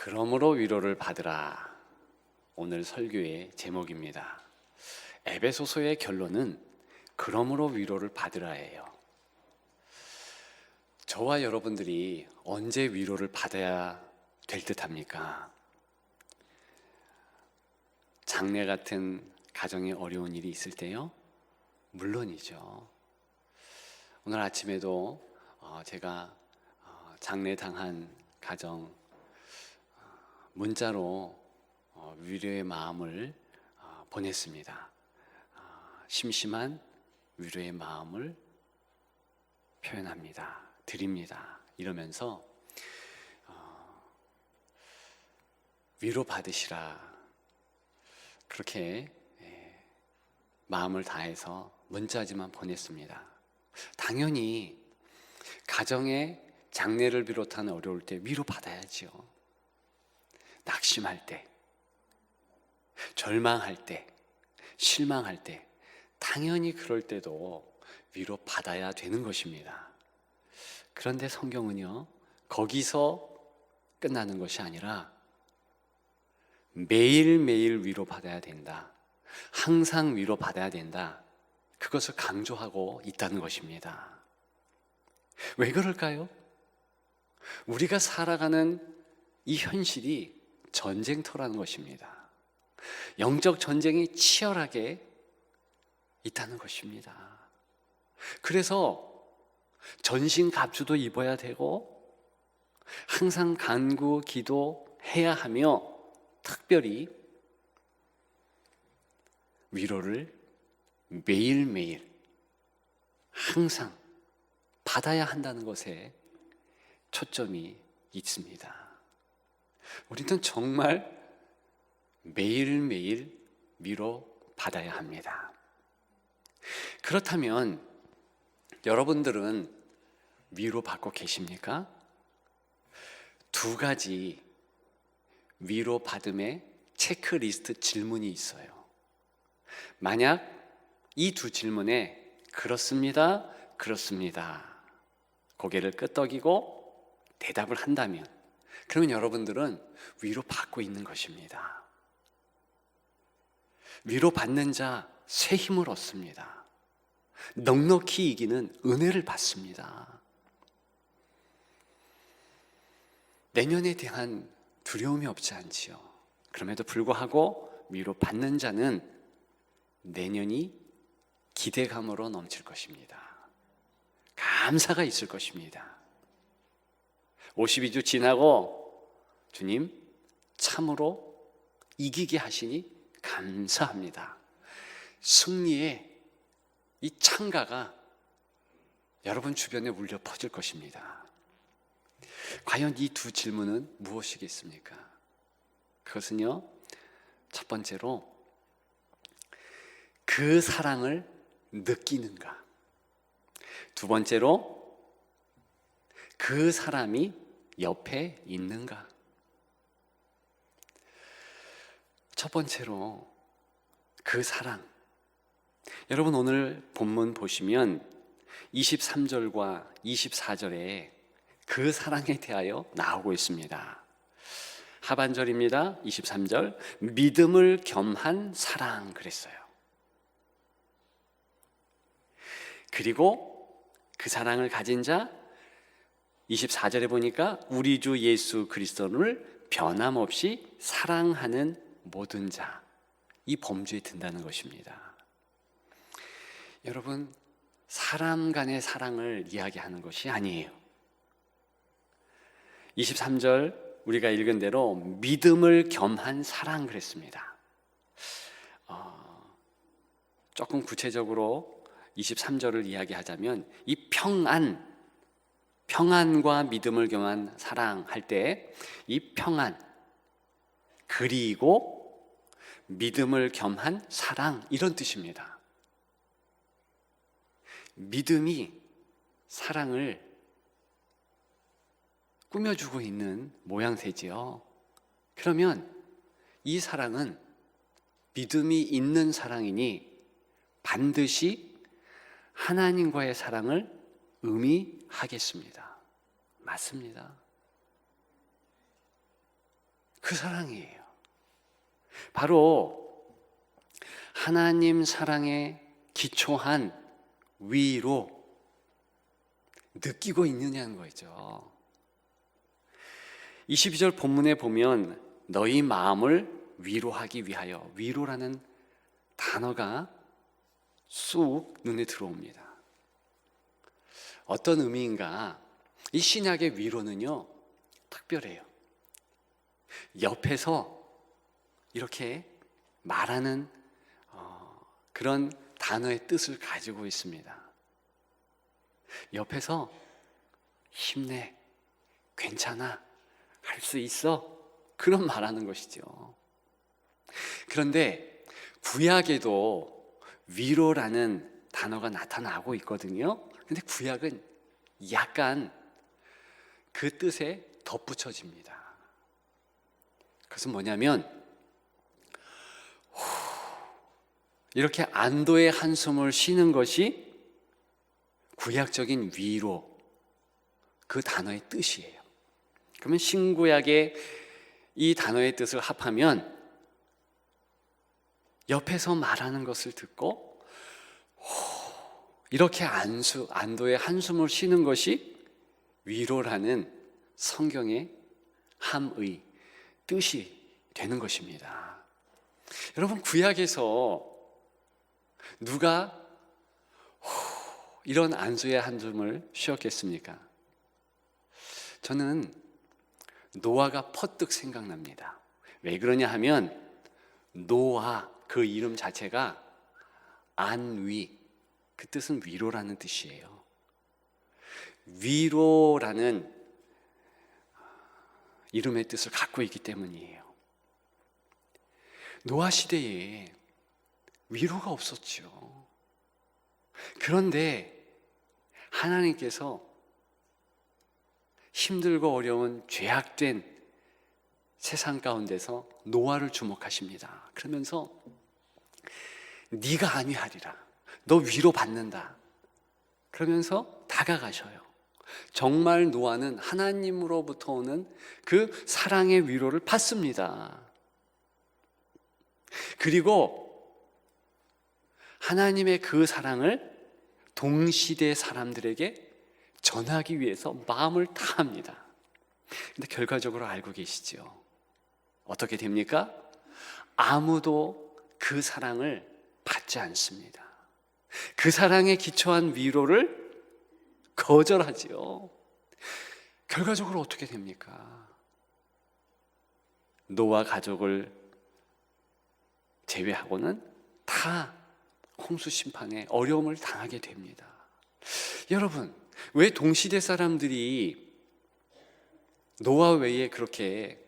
그러므로 위로를 받으라. 오늘 설교의 제목입니다. 에베소서의 결론은 그러므로 위로를 받으라예요. 저와 여러분들이 언제 위로를 받아야 될 듯합니까? 장례 같은 가정에 어려운 일이 있을 때요? 물론이죠. 오늘 아침에도 제가 장례 당한 가정 문자로 위로의 마음을 보냈습니다. 심심한 위로의 마음을 표현합니다. 드립니다. 이러면서 위로 받으시라, 그렇게 마음을 다해서 문자지만 보냈습니다. 당연히 가정의 장례를 비롯한 어려울 때 위로 받아야지요. 낙심할 때, 절망할 때, 실망할 때, 당연히 그럴 때도 위로 받아야 되는 것입니다. 그런데 성경은요, 거기서 끝나는 것이 아니라 매일매일 위로받아야 된다, 항상 위로받아야 된다, 그것을 강조하고 있다는 것입니다. 왜 그럴까요? 우리가 살아가는 이 현실이 전쟁터라는 것입니다. 영적 전쟁이 치열하게 있다는 것입니다. 그래서 전신갑주도 입어야 되고 항상 간구 기도해야 하며, 특별히 위로를 매일매일 항상 받아야 한다는 것에 초점이 있습니다. 우리는 정말 매일매일 위로 받아야 합니다. 그렇다면 여러분들은 위로받고 계십니까? 두 가지 위로받음의 체크리스트 질문이 있어요. 만약 이 두 질문에 그렇습니다, 그렇습니다, 고개를 끄덕이고 대답을 한다면, 그러면 여러분들은 위로받고 있는 것입니다. 위로받는 자 새 힘을 얻습니다. 넉넉히 이기는 은혜를 받습니다. 내년에 대한 두려움이 없지 않지요. 그럼에도 불구하고 위로받는 자는 내년이 기대감으로 넘칠 것입니다. 감사가 있을 것입니다. 52주 지나고 주님 참으로 이기게 하시니 감사합니다. 승리의 이 창가가 여러분 주변에 울려 퍼질 것입니다. 과연 이 두 질문은 무엇이겠습니까? 그것은요, 첫 번째로 그 사랑을 느끼는가, 두 번째로 그 사람이 옆에 있는가. 첫 번째로 그 사랑. 여러분 오늘 본문 보시면 23절과 24절에 그 사랑에 대하여 나오고 있습니다. 하반절입니다. 23절, 믿음을 겸한 사랑 그랬어요. 그리고 그 사랑을 가진 자, 24절에 보니까 우리 주 예수 그리스도를 변함없이 사랑하는 모든 자, 이 범주에 든다는 것입니다. 여러분, 사람 간의 사랑을 이야기하는 것이 아니에요. 23절 우리가 읽은 대로 믿음을 겸한 사랑 그랬습니다. 조금 구체적으로 23절을 이야기하자면 이 평안과 믿음을 겸한 사랑 할 때 이 평안, 그리고 믿음을 겸한 사랑, 이런 뜻입니다. 믿음이 사랑을 꾸며주고 있는 모양새지요. 그러면 이 사랑은 믿음이 있는 사랑이니 반드시 하나님과의 사랑을 의미하겠습니다. 맞습니다. 그 사랑이에요. 바로 하나님 사랑에 기초한 위로 느끼고 있느냐는 거죠. 22절 본문에 보면 너희 마음을 위로하기 위하여, 위로라는 단어가 쑥 눈에 들어옵니다. 어떤 의미인가? 이 신약의 위로는요, 특별해요. 옆에서 이렇게 말하는 그런 단어의 뜻을 가지고 있습니다. 옆에서 힘내, 괜찮아, 할 수 있어, 그런 말하는 것이죠. 그런데 구약에도 위로라는 단어가 나타나고 있거든요. 근데 구약은 약간 그 뜻에 덧붙여집니다. 그것은 뭐냐면 이렇게 안도의 한숨을 쉬는 것이 구약적인 위로, 그 단어의 뜻이에요. 그러면 신구약의 이 단어의 뜻을 합하면 옆에서 말하는 것을 듣고 이렇게 안도의 한숨을 쉬는 것이 위로라는 성경의 함의 뜻이 되는 것입니다. 여러분, 구약에서 누가 이런 안수의 한숨을 쉬었겠습니까? 저는 노아가 퍼뜩 생각납니다. 왜 그러냐 하면 노아, 그 이름 자체가 안위, 그 뜻은 위로라는 뜻이에요. 위로라는 이름의 뜻을 갖고 있기 때문이에요. 노아 시대에 위로가 없었죠. 그런데 하나님께서 힘들고 어려운 죄악된 세상 가운데서 노아를 주목하십니다. 그러면서 네가 안위하리라, 너 위로받는다, 그러면서 다가가셔요. 정말 노아는 하나님으로부터 오는 그 사랑의 위로를 받습니다. 그리고 하나님의 그 사랑을 동시대 사람들에게 전하기 위해서 마음을 다합니다. 근데 결과적으로 알고 계시죠? 어떻게 됩니까? 아무도 그 사랑을 받지 않습니다. 그 사랑에 기초한 위로를 거절하지요. 결과적으로 어떻게 됩니까? 노아 가족을 제외하고는 다 홍수 심판에 어려움을 당하게 됩니다. 여러분, 왜 동시대 사람들이 노아 외에 그렇게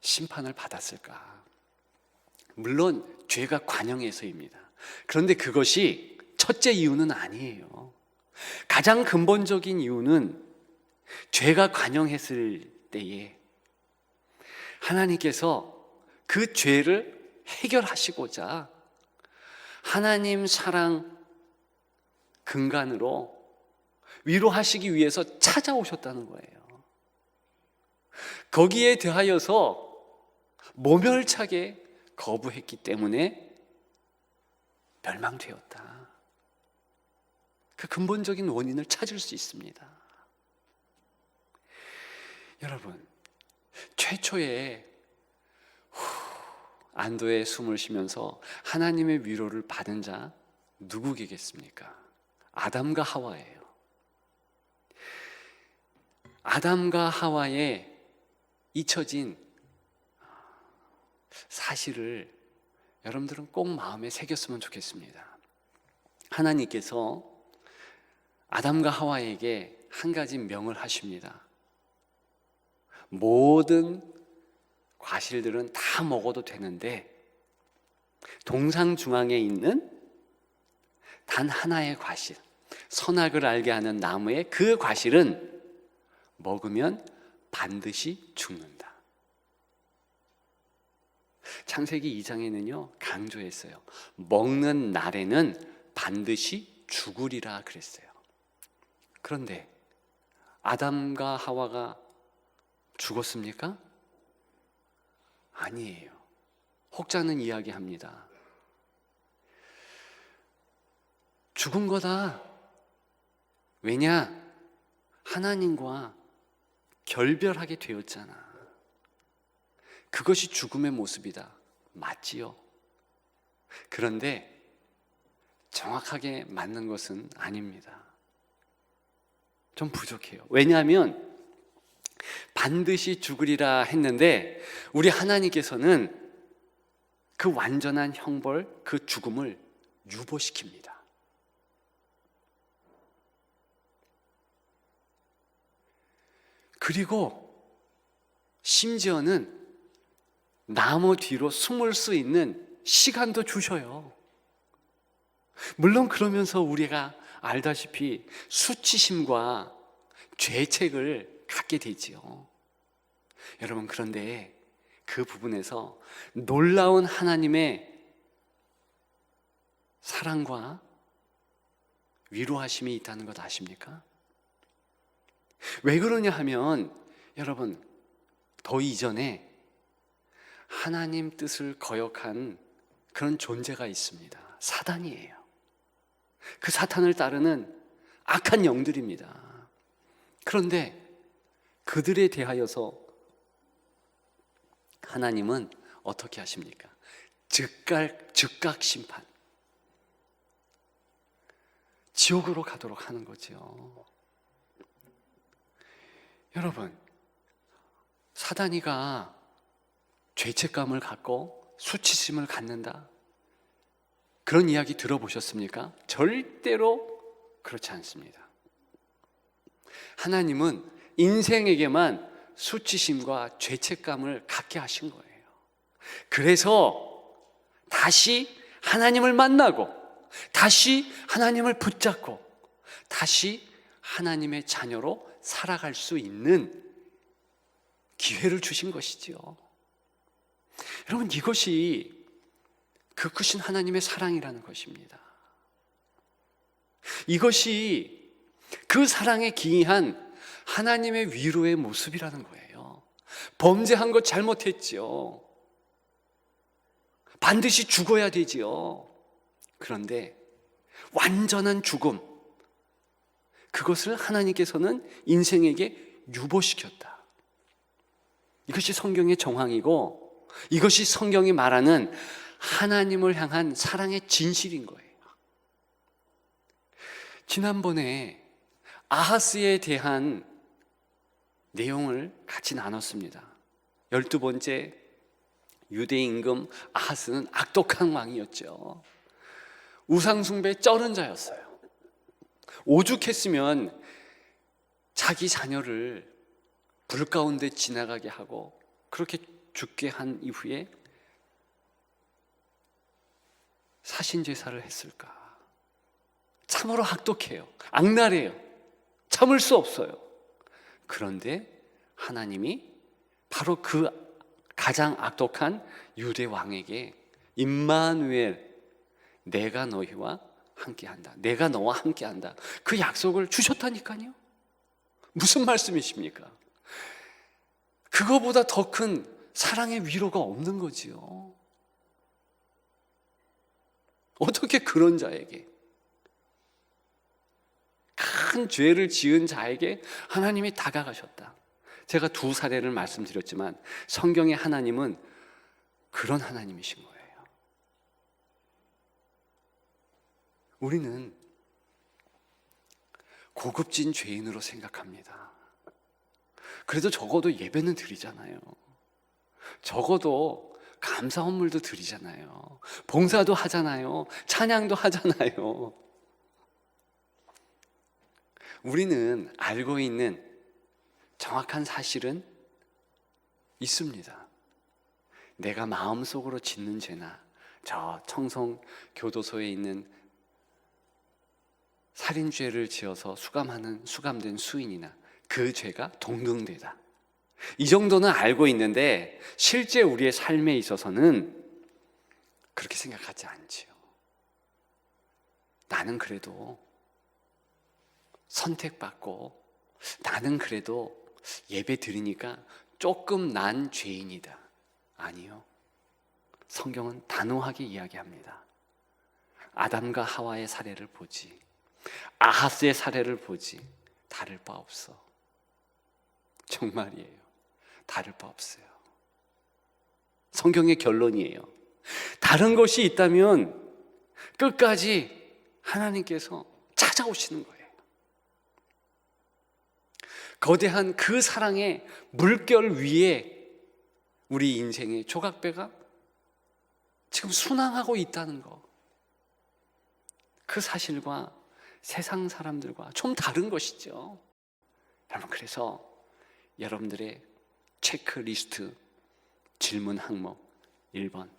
심판을 받았을까? 물론 죄가 관영해서입니다. 그런데 그것이 첫째 이유는 아니에요. 가장 근본적인 이유는 죄가 관영했을 때에 하나님께서 그 죄를 해결하시고자 하나님 사랑 근간으로 위로하시기 위해서 찾아오셨다는 거예요. 거기에 대하여서 모멸차게 거부했기 때문에 멸망되었다. 그 근본적인 원인을 찾을 수 있습니다. 여러분, 최초에 안도의 숨을 쉬면서 하나님의 위로를 받은 자 누구겠습니까? 아담과 하와예요. 아담과 하와의 잊혀진 사실을 여러분들은 꼭 마음에 새겼으면 좋겠습니다. 하나님께서 아담과 하와에게 한 가지 명을 하십니다. 모든 과실들은 다 먹어도 되는데 동상 중앙에 있는 단 하나의 과실, 선악을 알게 하는 나무의 그 과실은 먹으면 반드시 죽는다. 창세기 2장에는요 강조했어요. 먹는 날에는 반드시 죽으리라 그랬어요. 그런데 아담과 하와가 죽었습니까? 아니에요. 혹자는 이야기합니다. 죽은 거다. 왜냐? 하나님과 결별하게 되었잖아. 그것이 죽음의 모습이다. 맞지요? 그런데 정확하게 맞는 것은 아닙니다. 좀 부족해요. 왜냐하면 반드시 죽으리라 했는데 우리 하나님께서는 그 완전한 형벌, 그 죽음을 유보시킵니다. 그리고 심지어는 나무 뒤로 숨을 수 있는 시간도 주셔요. 물론 그러면서 우리가 알다시피 수치심과 죄책을 갖게 되지요. 여러분, 그런데 그 부분에서 놀라운 하나님의 사랑과 위로하심이 있다는 것 아십니까? 왜 그러냐 하면 여러분, 더 이전에 하나님 뜻을 거역한 그런 존재가 있습니다. 사단이에요. 그 사탄을 따르는 악한 영들입니다. 그런데 그들에 대하여서 하나님은 어떻게 하십니까? 즉각 심판, 지옥으로 가도록 하는 거죠. 여러분, 사단이가 죄책감을 갖고 수치심을 갖는다, 그런 이야기 들어보셨습니까? 절대로 그렇지 않습니다. 하나님은 인생에게만 수치심과 죄책감을 갖게 하신 거예요. 그래서 다시 하나님을 만나고 다시 하나님을 붙잡고 다시 하나님의 자녀로 살아갈 수 있는 기회를 주신 것이지요. 여러분, 이것이 그 크신 하나님의 사랑이라는 것입니다. 이것이 그 사랑에 기이한 하나님의 위로의 모습이라는 거예요. 범죄한 것 잘못했지요. 반드시 죽어야 되지요. 그런데 완전한 죽음, 그것을 하나님께서는 인생에게 유보시켰다. 이것이 성경의 정황이고 이것이 성경이 말하는 하나님을 향한 사랑의 진실인 거예요. 지난번에 아하스에 대한 내용을 같이 나눴습니다. 12번째 유대 임금 아하스는 악독한 왕이었죠. 우상숭배에 쩔은 자였어요. 오죽했으면 자기 자녀를 불 가운데 지나가게 하고 그렇게 죽게 한 이후에 사신제사를 했을까? 참으로 악독해요. 악랄해요. 참을 수 없어요. 그런데 하나님이 바로 그 가장 악독한 유대 왕에게 임마누엘, 내가 너희와 함께한다, 내가 너와 함께한다, 그 약속을 주셨다니까요. 무슨 말씀이십니까? 그거보다 더 큰 사랑의 위로가 없는 거지요. 어떻게 그런 자에게, 큰 죄를 지은 자에게 하나님이 다가가셨다. 제가 두 사례를 말씀드렸지만 성경의 하나님은 그런 하나님이신 거예요. 우리는 고급진 죄인으로 생각합니다. 그래도 적어도 예배는 드리잖아요. 적어도 감사 헌물도 드리잖아요. 봉사도 하잖아요. 찬양도 하잖아요. 우리는 알고 있는 정확한 사실은 있습니다. 내가 마음속으로 짓는 죄나 저 청송교도소에 있는 살인죄를 지어서 수감된 수인이나 그 죄가 동등되다, 이 정도는 알고 있는데 실제 우리의 삶에 있어서는 그렇게 생각하지 않지요. 나는 그래도 선택받고 나는 그래도 예배 드리니까 조금 난 죄인이다, 아니요. 성경은 단호하게 이야기합니다. 아담과 하와의 사례를 보지, 아하스의 사례를 보지 다를 바 없어. 정말이에요. 다를 바 없어요. 성경의 결론이에요. 다른 것이 있다면 끝까지 하나님께서 찾아오시는 거예요. 거대한 그 사랑의 물결 위에 우리 인생의 조각배가 지금 순항하고 있다는 거, 그 사실과 세상 사람들과 좀 다른 것이죠. 여러분, 그래서 여러분들의 체크리스트 질문 항목 1번,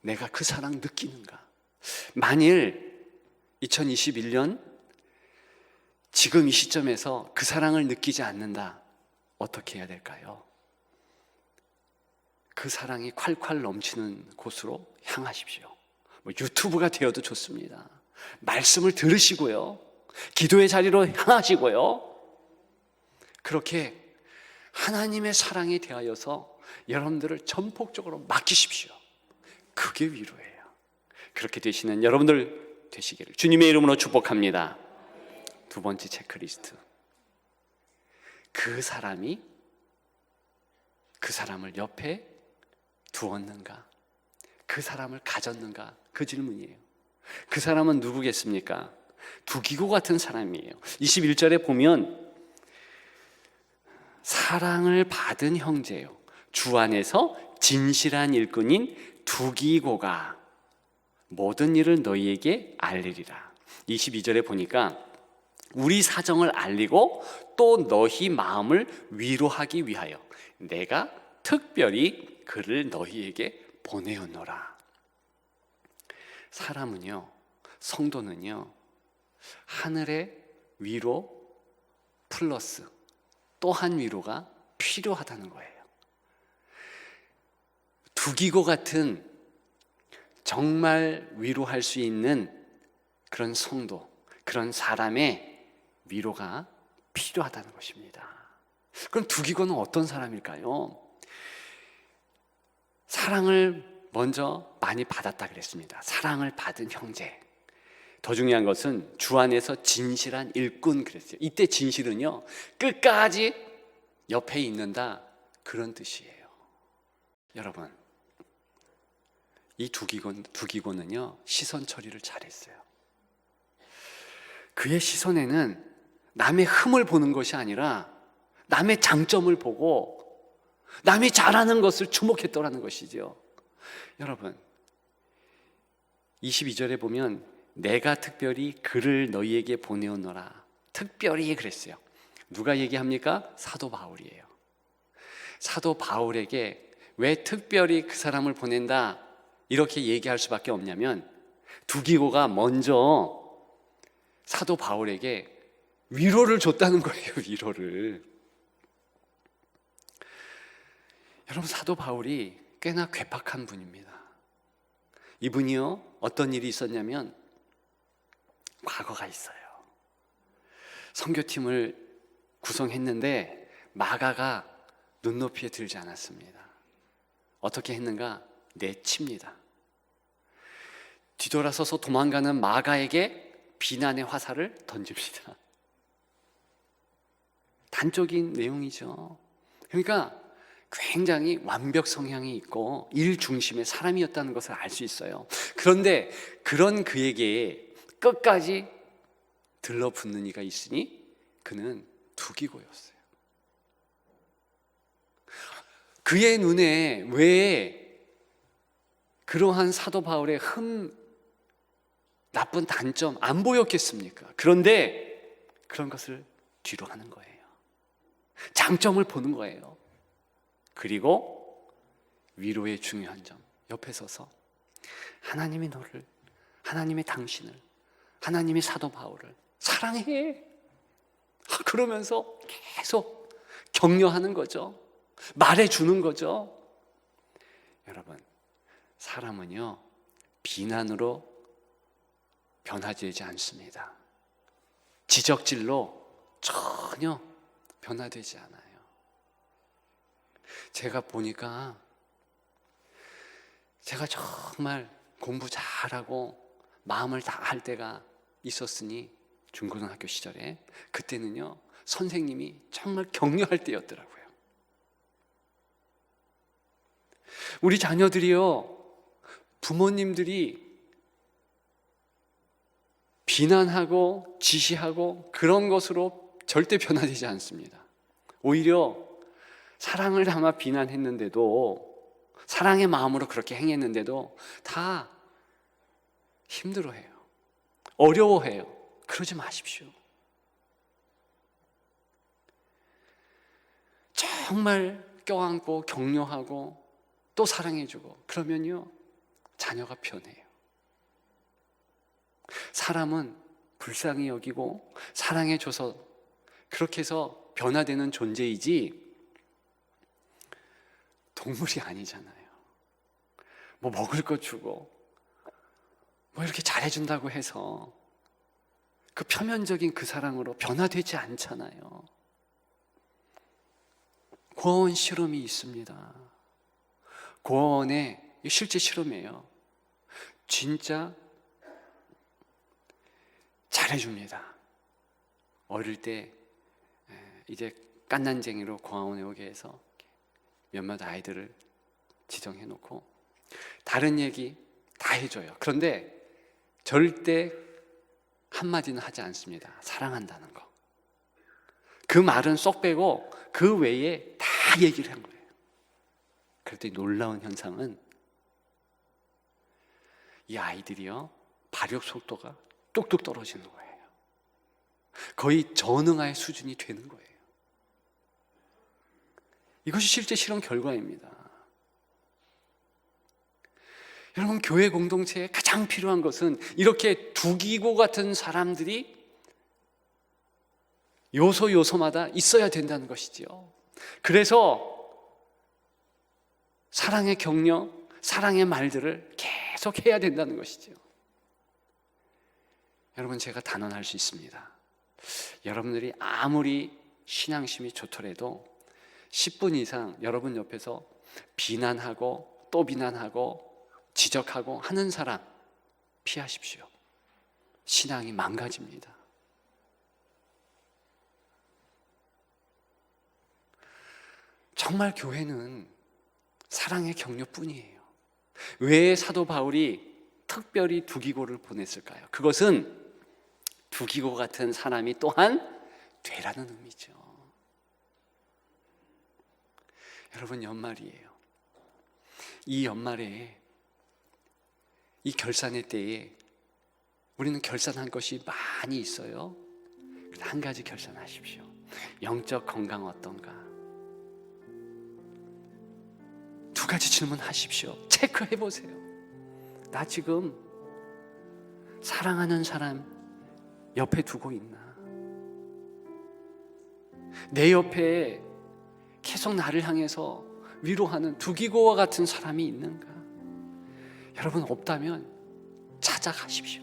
내가 그 사랑 느끼는가? 만일 2021년 지금 이 시점에서 그 사랑을 느끼지 않는다, 어떻게 해야 될까요? 그 사랑이 콸콸 넘치는 곳으로 향하십시오. 유튜브가 되어도 좋습니다. 말씀을 들으시고요, 기도의 자리로 향하시고요, 그렇게 하나님의 사랑에 대하여서 여러분들을 전폭적으로 맡기십시오. 그게 위로예요. 그렇게 되시는 여러분들 되시기를 주님의 이름으로 축복합니다. 두 번째 체크리스트, 그 사람이 그 사람을 옆에 두었는가, 그 사람을 가졌는가, 그 질문이에요. 그 사람은 누구겠습니까? 두기고 같은 사람이에요. 21절에 보면 사랑을 받은 형제요, 주 안에서 진실한 일꾼인 두기고가 모든 일을 너희에게 알리리라. 22절에 보니까 우리 사정을 알리고 또 너희 마음을 위로하기 위하여 내가 특별히 그를 너희에게 보내었노라. 사람은요, 성도는요, 하늘의 위로 플러스 또 한 위로가 필요하다는 거예요. 두기고 같은 정말 위로할 수 있는 그런 성도, 그런 사람의 위로가 필요하다는 것입니다. 그럼 두기고는 어떤 사람일까요? 사랑을 먼저 많이 받았다 그랬습니다. 사랑을 받은 형제. 더 중요한 것은 주 안에서 진실한 일꾼 그랬어요. 이때 진실은요, 끝까지 옆에 있는다, 그런 뜻이에요. 여러분, 이 두기고는요, 시선 처리를 잘했어요. 그의 시선에는 남의 흠을 보는 것이 아니라 남의 장점을 보고 남이 잘하는 것을 주목했더라는 것이죠. 여러분, 22절에 보면 내가 특별히 그를 너희에게 보내오노라. 특별히 그랬어요. 누가 얘기합니까? 사도 바울이에요. 사도 바울에게 왜 특별히 그 사람을 보낸다 이렇게 얘기할 수밖에 없냐면, 두기고가 먼저 사도 바울에게 위로를 줬다는 거예요. 위로를. 여러분, 사도 바울이 꽤나 괴팍한 분입니다. 이분이요, 어떤 일이 있었냐면 과거가 있어요. 선교팀을 구성했는데 마가가 눈높이에 들지 않았습니다. 어떻게 했는가? 내칩니다. 뒤돌아서서 도망가는 마가에게 비난의 화살을 던집니다. 단적인 내용이죠. 그러니까 굉장히 완벽 성향이 있고 일 중심의 사람이었다는 것을 알 수 있어요. 그런데 그런 그에게 끝까지 들러붙는 이가 있으니 그는 두기고였어요. 그의 눈에 왜 그러한 사도 바울의 나쁜 단점 안 보였겠습니까? 그런데 그런 것을 뒤로 하는 거예요. 장점을 보는 거예요. 그리고 위로의 중요한 점, 옆에 서서 하나님이 너를, 하나님의 당신을, 하나님의 사도 바울을 사랑해, 그러면서 계속 격려하는 거죠. 말해주는 거죠. 여러분, 사람은요, 비난으로 변화되지 않습니다. 지적질로 전혀 변화되지 않아요. 제가 보니까 제가 정말 공부 잘하고 마음을 다할 때가 있었으니 중고등학교 시절에 그때는요 선생님이 정말 격려할 때였더라고요. 우리 자녀들이요 부모님들이 비난하고 지시하고 그런 것으로 절대 변화되지 않습니다. 오히려 사랑을 담아 비난했는데도, 사랑의 마음으로 그렇게 행했는데도 다 힘들어해요. 어려워해요. 그러지 마십시오. 정말 껴안고 격려하고 또 사랑해주고 그러면요 자녀가 변해요. 사람은 불쌍히 여기고 사랑해줘서 그렇게 해서 변화되는 존재이지 동물이 아니잖아요. 뭐 먹을 것 주고 뭐 이렇게 잘해준다고 해서 그 표면적인 그 사랑으로 변화되지 않잖아요. 고아원 실험이 있습니다. 고아원에 실제 실험이에요. 진짜 잘해줍니다. 어릴 때 이제 깐난쟁이로 고아원에 오게 해서 몇몇 아이들을 지정해 놓고 다른 얘기 다 해줘요. 그런데 절대 한마디는 하지 않습니다. 사랑한다는 거. 그 말은 쏙 빼고 그 외에 다 얘기를 한 거예요. 그랬더니 놀라운 현상은 이 아이들이요 발육 속도가 뚝뚝 떨어지는 거예요. 거의 전응아의 수준이 되는 거예요. 이것이 실제 실험 결과입니다. 여러분, 교회 공동체에 가장 필요한 것은 이렇게 두기고 같은 사람들이 요소마다 있어야 된다는 것이지요. 그래서 사랑의 격려, 사랑의 말들을 계속 해야 된다는 것이죠. 여러분, 제가 단언할 수 있습니다. 여러분들이 아무리 신앙심이 좋더라도 10분 이상 여러분 옆에서 비난하고 또 비난하고 지적하고 하는 사람 피하십시오. 신앙이 망가집니다. 정말 교회는 사랑의 격려뿐이에요. 왜 사도 바울이 특별히 두기고를 보냈을까요? 그것은 두기고 같은 사람이 또한 되라는 의미죠. 여러분, 연말이에요. 이 연말에 이 결산의 때에 우리는 결산한 것이 많이 있어요. 한 가지 결산하십시오. 영적 건강 어떤가? 두 가지 질문하십시오. 체크해 보세요. 나 지금 사랑하는 사람 옆에 두고 있나? 내 옆에 계속 나를 향해서 위로하는 두기고와 같은 사람이 있는가? 여러분, 없다면 찾아가십시오.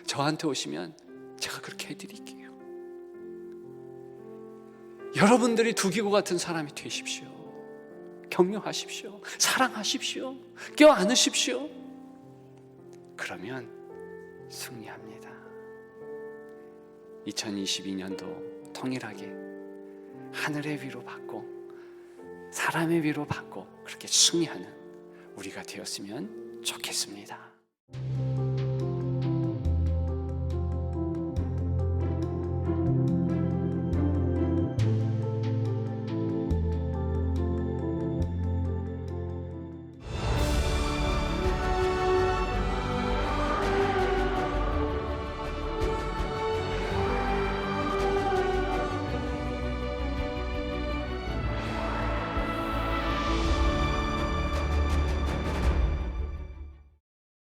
저한테 오시면 제가 그렇게 해드릴게요. 여러분들이 두기고 같은 사람이 되십시오. 격려하십시오. 사랑하십시오. 껴안으십시오. 그러면 승리합니다. 2022년도 통일하게 하늘의 위로 받고 사람의 위로 받고 그렇게 승리하는 우리가 되었으면 좋겠습니다.